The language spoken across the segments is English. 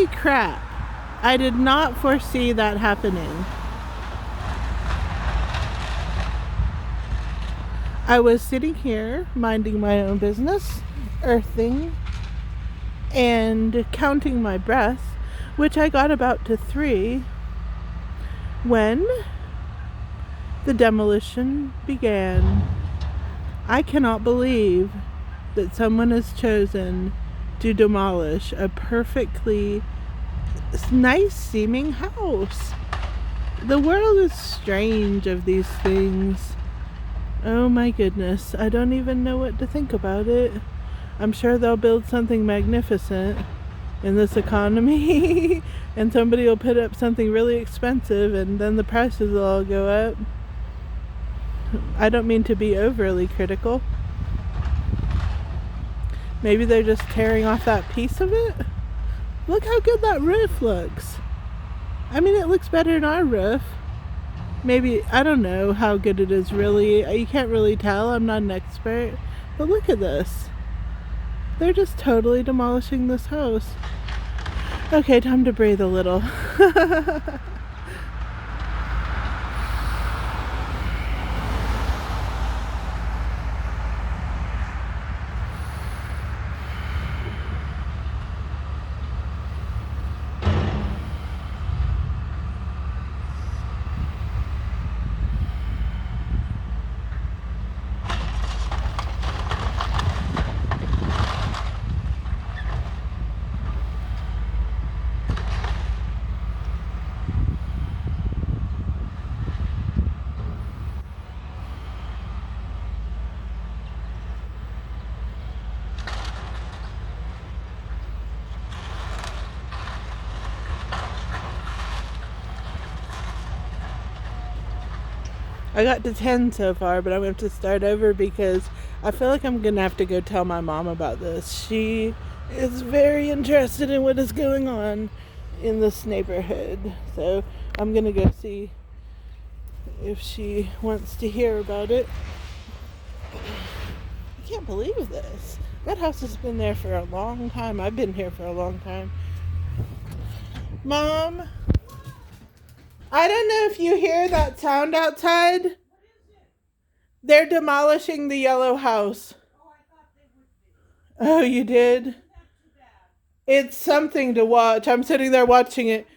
Holy crap. I did not foresee that happening. I was sitting here minding my own business, earthing, and counting my breaths, which I got about to 3, when the demolition began. I cannot believe that someone has chosen to demolish a perfectly nice seeming house. The world is strange of these things. Oh my goodness, I don't even know what to think about it. I'm sure they'll build something magnificent in this economy and somebody will put up something really expensive and then the prices will all go up. I don't mean to be overly critical. Maybe they're just tearing off that piece of it. Look how good that roof looks. I mean, it looks better than our roof. Maybe, I don't know how good it is really. You can't really tell. I'm not an expert. But look at this. They're just totally demolishing this house. Okay, time to breathe a little. I got to 10 so far, but I'm going to have to start over because I feel like I'm going to have to go tell my mom about this. She is very interested in what is going on in this neighborhood. So I'm going to go see if she wants to hear about it. I can't believe this. That house has been there for a long time. I've been here for a long time. Mom? I don't know if you hear that sound outside. They're demolishing the yellow house. Oh, you did? It's something to watch. I'm sitting there watching it.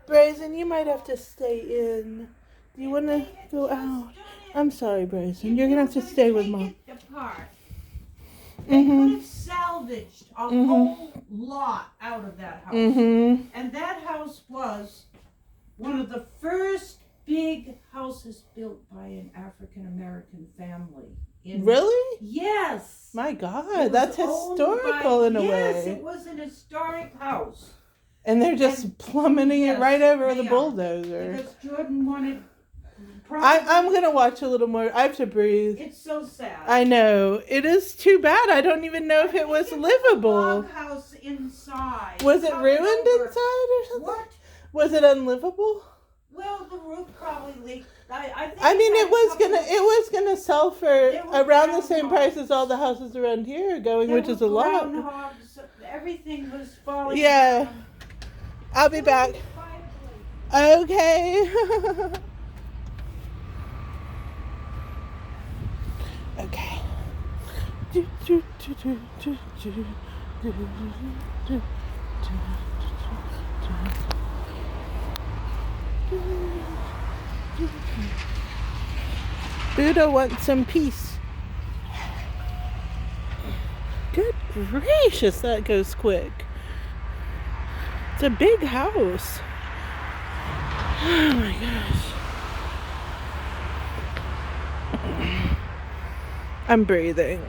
Brazen, you might have to stay in. Do you want to go out? I'm sorry, Brazen. You're going to have to stay with Mom. They could have salvaged a whole lot out of that house. And that house was one of the first big houses built by an African-American family. Really? Yes. My God, that's historical in a way. Yes, it was an historic house. And they're just plummeting it right over the bulldozer. Because Jordan wanted... I'm going to watch a little more. I have to breathe. It's so sad. I know. It is too bad. I don't even know if it was livable. Log house inside. Was it ruined inside or something? What? Was it unlivable? Well, the roof probably leaked. I mean, it was gonna sell for around the same price as all the houses around here are going, which is a lot. Groundhogs, everything was falling. Yeah. Down. I'll be back. Okay. Okay. Buddha wants some peace. Good gracious, that goes quick. It's a big house. Oh my gosh. I'm breathing.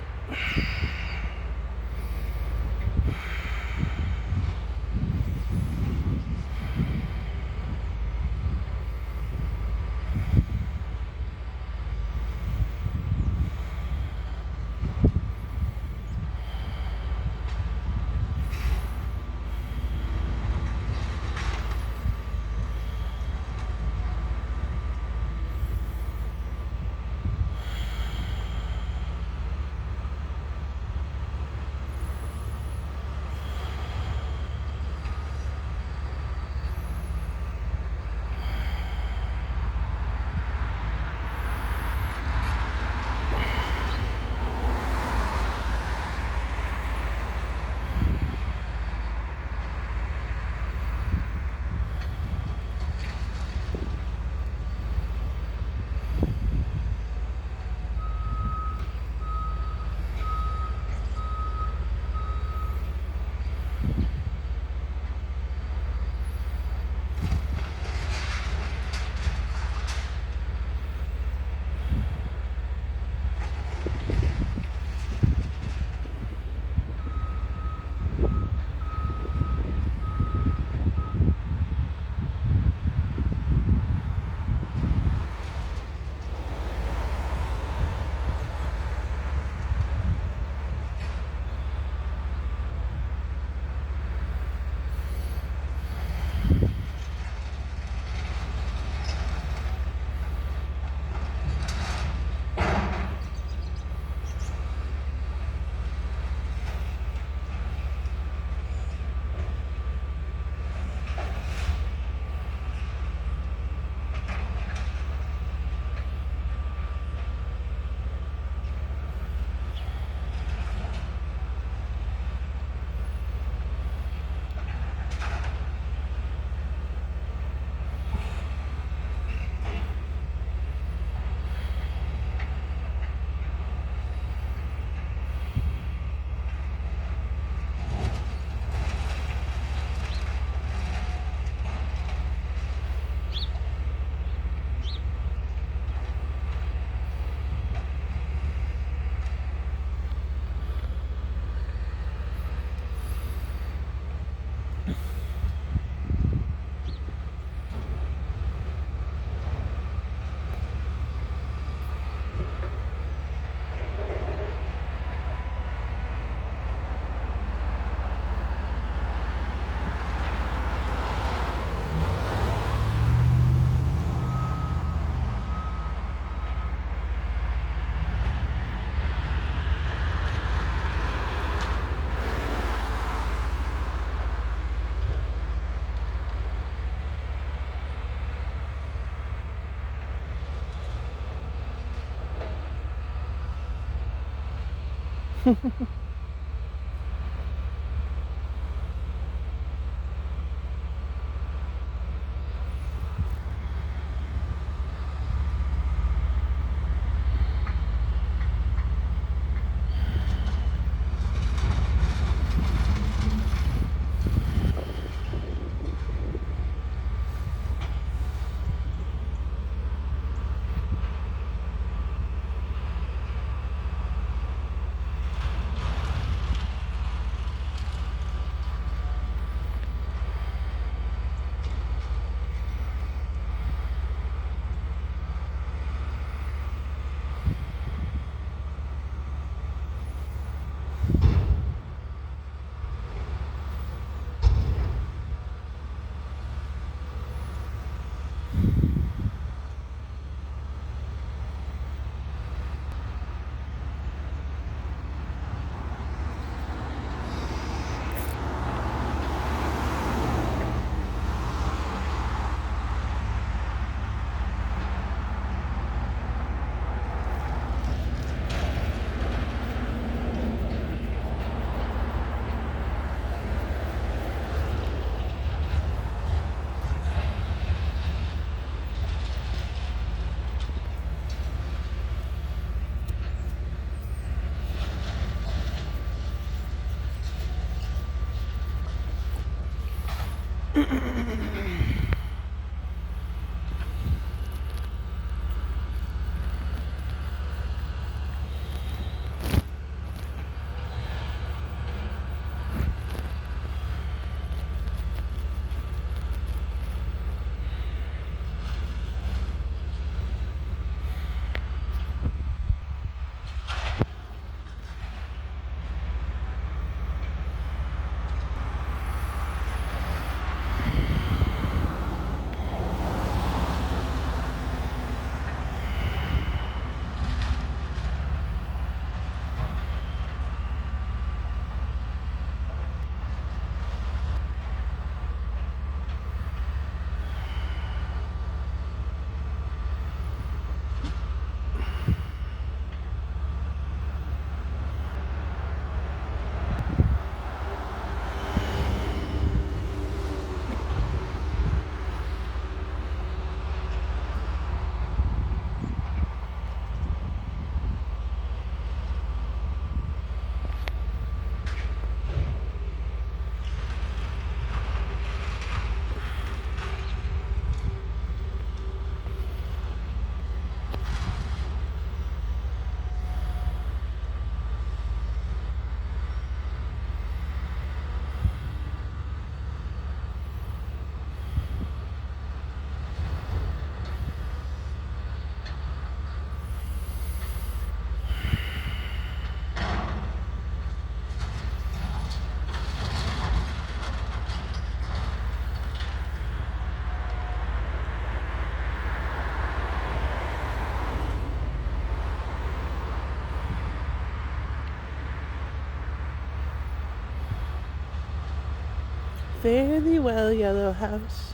Fare thee well, yellow house.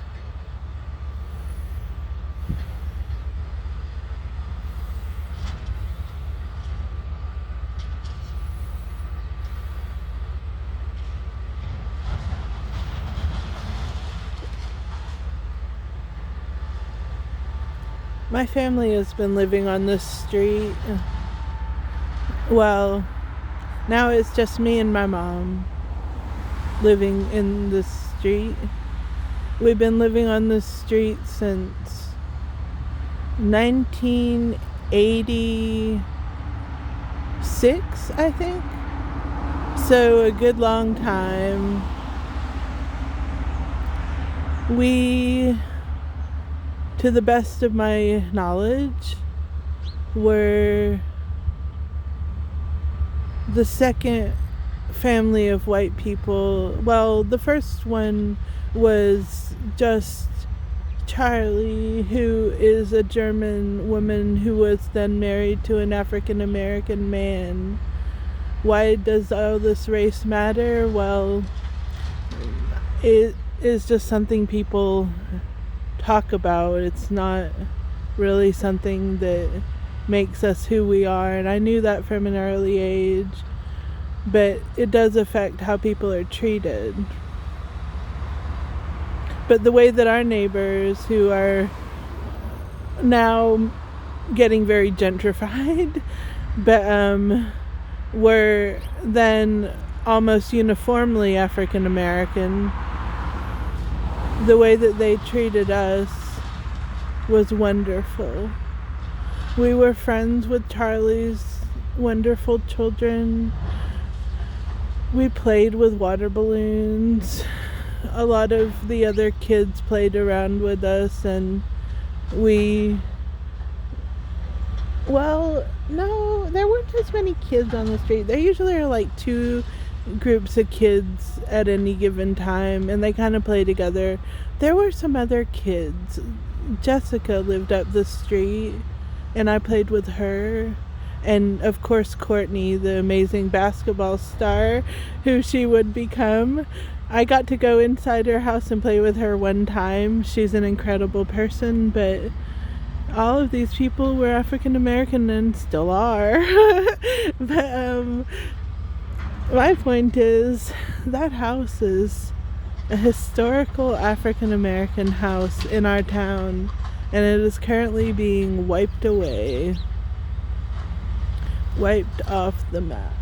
My family has been living on this street. Well, now it's just me and my mom living in this street. We've been living on this street since 1986, I think. So a good long time. We, to the best of my knowledge, were the second family of white people. Well, the first one was just Charlie, who is a German woman who was then married to an African American man. Why does all this race matter? Well, it is just something people talk about. It's not really something that makes us who we are, and I knew that from an early age. but it does affect how people are treated. But the way that our neighbors, who are now getting very gentrified, but were then almost uniformly African American, the way that they treated us was wonderful. We were friends with Charlie's wonderful children. We played with water balloons. A lot of the other kids played around with us, and no, there weren't as many kids on the street. There usually are like 2 groups of kids at any given time, and they kind of play together. There were some other kids. Jessica lived up the street, and I played with her. And of course Courtney, the amazing basketball star who she would become. I got to go inside her house and play with her one time. She's an incredible person, but all of these people were African American and still are. But my point is, that house is a historical African American house in our town, and it is currently being wiped away. Wiped off the map.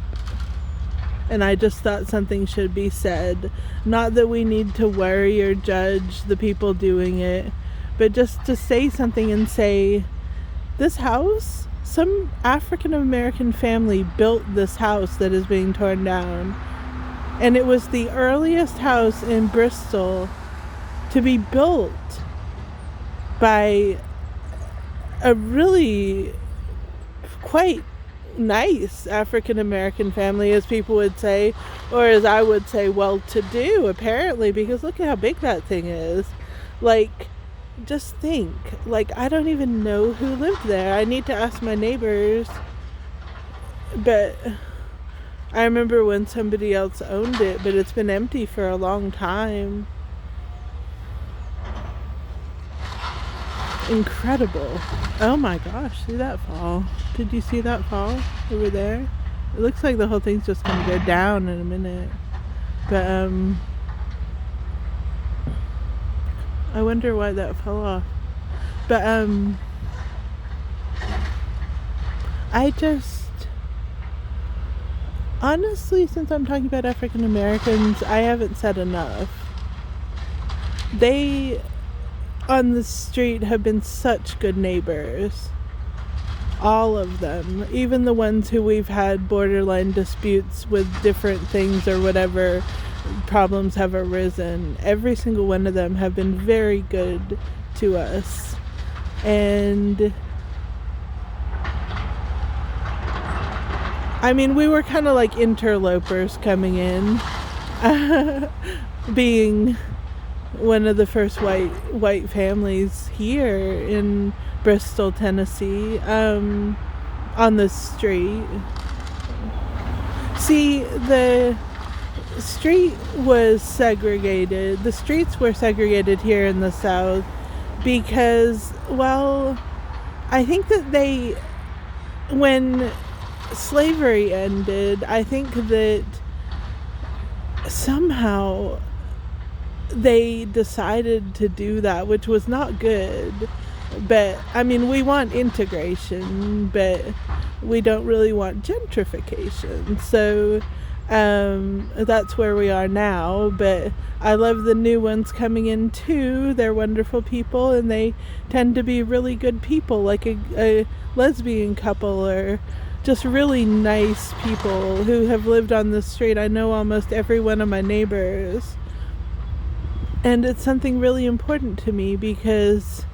And I just thought something should be said. Not that we need to worry or judge the people doing it, but just to say something and say, this house, some African American family built this house that is being torn down. And it was the earliest house in Bristol to be built by a really quite nice African American family, as people would say, or as I would say, well-to-do, apparently, because look at how big that thing is. Like, just think, like, I don't even know who lived there. I need to ask my neighbors, but I remember when somebody else owned it, but it's been empty for a long time. Incredible. Oh my gosh, see that fall? Did you see that fall over there? It looks like the whole thing's just gonna go down in a minute. But I wonder why that fell off. But I just, honestly, since I'm talking about African Americans, I haven't said enough. They on the street have been such good neighbors. All of them. Even the ones who we've had borderline disputes with different things or whatever problems have arisen. Every single one of them have been very good to us. And I mean, we were kind of like interlopers coming in. Being one of the first white families here in Bristol, Tennessee, on the street. See, the street was segregated. The streets were segregated here in the South because, well, I think that when slavery ended, I think that somehow they decided to do that, which was not good. But I mean, we want integration, but we don't really want gentrification. So that's where we are now. But I love the new ones coming in too. They're wonderful people, and they tend to be really good people, like a lesbian couple, or just really nice people who have lived on the street. I know almost every one of my neighbors. And it's something really important to me because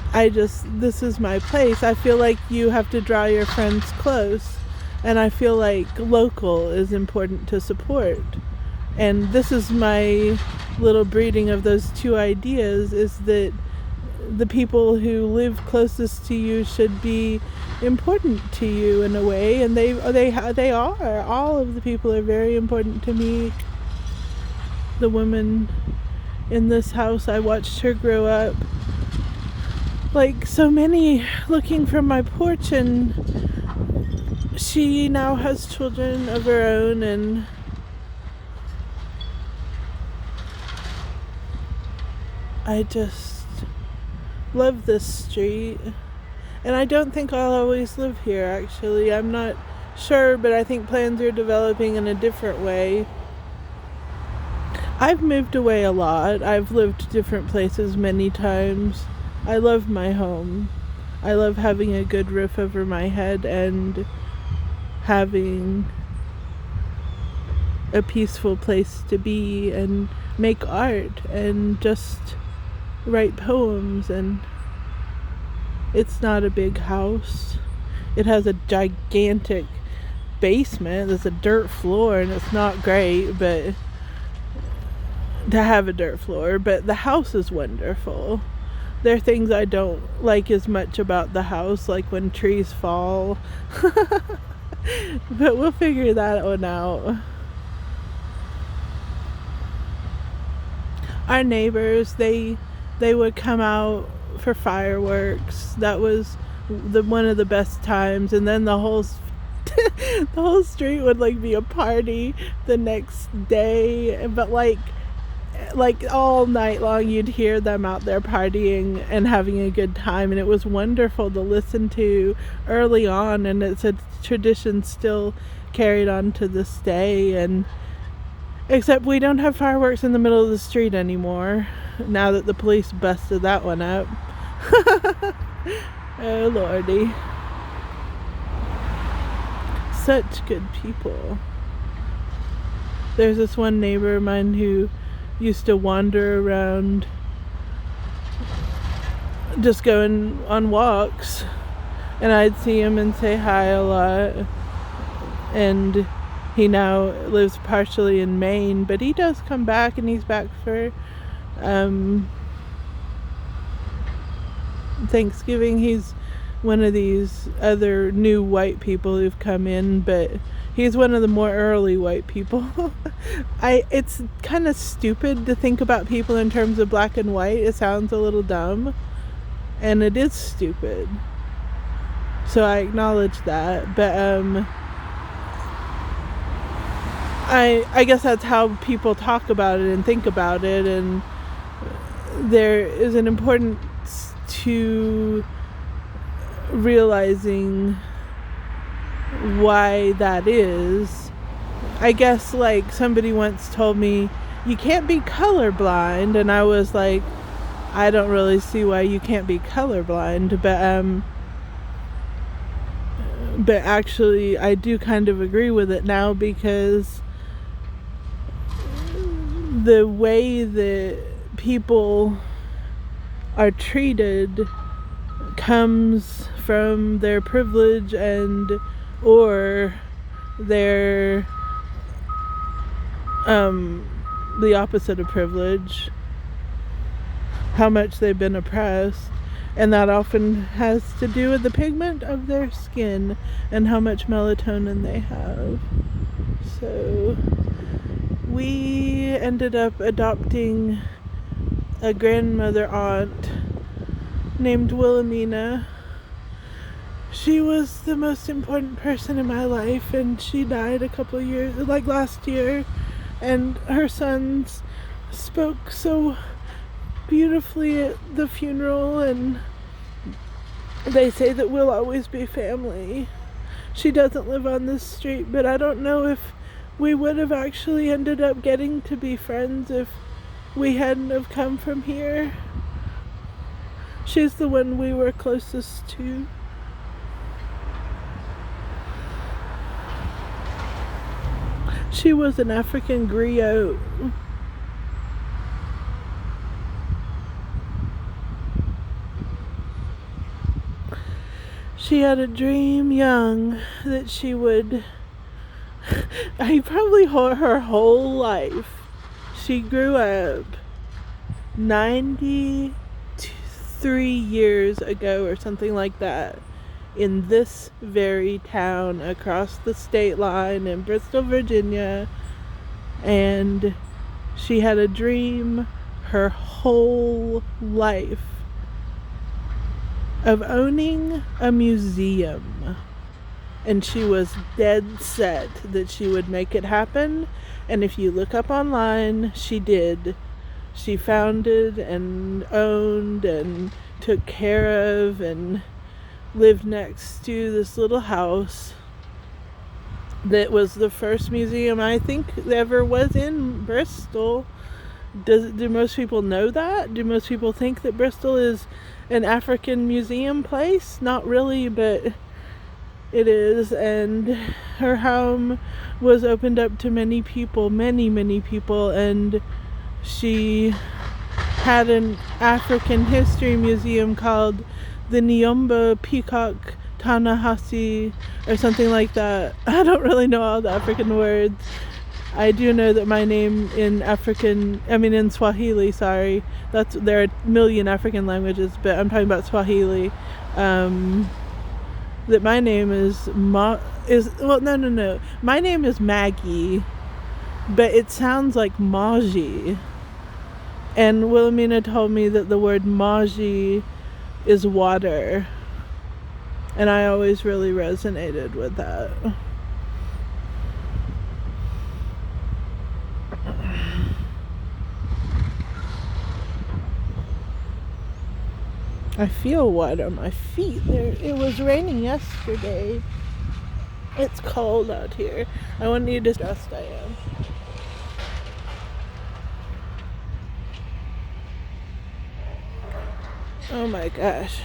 this is my place. I feel like you have to draw your friends close, and I feel like local is important to support. And this is my little breeding of those two ideas, is that the people who live closest to you should be important to you in a way, and they are. All of the people are very important to me. The woman in this house, I watched her grow up, like so many, looking from my porch, and she now has children of her own, and I just love this street. And I don't think I'll always live here, actually. I'm not sure, but I think plans are developing in a different way. I've moved away a lot. I've lived different places many times. I love my home. I love having a good roof over my head and having a peaceful place to be and make art and just write poems. And it's not a big house. It has a gigantic basement. There's a dirt floor, and it's not great, but to have a dirt floor, but the house is wonderful. There are things I don't like as much about the house, like when trees fall. But we'll figure that one out. Our neighbors, they would come out for fireworks. That was one of the best times. And then the whole the whole street would like be a party the next day, but like all night long you'd hear them out there partying and having a good time, and it was wonderful to listen to early on, and it's a tradition still carried on to this day. And except we don't have fireworks in the middle of the street anymore now that the police busted that one up. Oh lordy, such good people. There's this one neighbor of mine who used to wander around just going on walks, and I'd see him and say hi a lot. And he now lives partially in Maine, but he does come back, and he's back for Thanksgiving. He's one of these other new white people who've come in, but he's one of the more early white people. It's kind of stupid to think about people in terms of black and white. It sounds a little dumb, and it is stupid. So I acknowledge that, but I guess that's how people talk about it and think about it, and there is an importance to realizing why that is. I guess like somebody once told me you can't be colorblind, and I was like, I don't really see why you can't be colorblind, but actually I do kind of agree with it now, because the way that people are treated comes from their privilege and or their the opposite of privilege, how much they've been oppressed, and that often has to do with the pigment of their skin and how much melatonin they have. So we ended up adopting a grandmother aunt named Willamina. She was the most important person in my life, and she died a couple of years, like last year, and her sons spoke so beautifully at the funeral, and they say that we'll always be family. She doesn't live on this street, but I don't know if we would have actually ended up getting to be friends if we hadn't have come from here. She's the one we were closest to. She was an African griot. She had a dream young that she would, probably her whole life, she grew up 93 years ago or something like that in this very town across the state line in Bristol, Virginia, and she had a dream her whole life of owning a museum. and she was dead set that she would make it happen. And if you look up online, she did. She founded and owned and took care of and lived next to this little house that was the first museum I think ever was in Bristol. Do most people know that? Do most people think that Bristol is an African museum place? Not really, but it is. And her home was opened up to many people, many people, and she had an African history museum called the Nyomba Peacock Tanahasi or something like that. I don't really know all the African words. I do know that my name in Swahili, sorry. There are a million African languages, but I'm talking about Swahili. That my name is no. My name is Maggie, but it sounds like Maji. And Willamina told me that the word Maji is water. And I always really resonated with that. I feel wet on my feet. It was raining yesterday. It's cold out here. I want you to stressed I am. Oh my gosh.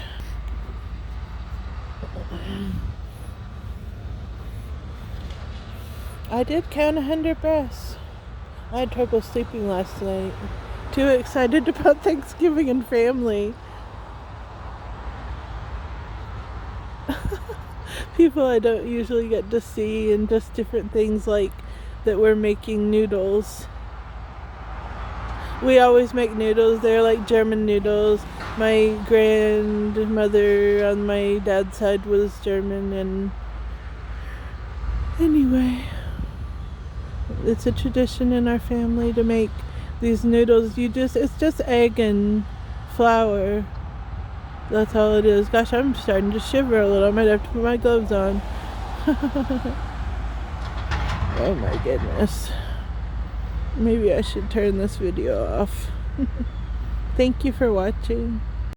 I did count 100 breaths. I had trouble sleeping last night. Too excited about Thanksgiving and family. People I don't usually get to see, and just different things like that we're making noodles. We always make noodles. They're like German noodles. My grandmother on my dad's side was German, and anyway, it's a tradition in our family to make these noodles. It's just egg and flour. That's all it is. Gosh, I'm starting to shiver a little. I might have to put my gloves on. Oh my goodness. Maybe I should turn this video off. Thank you for watching.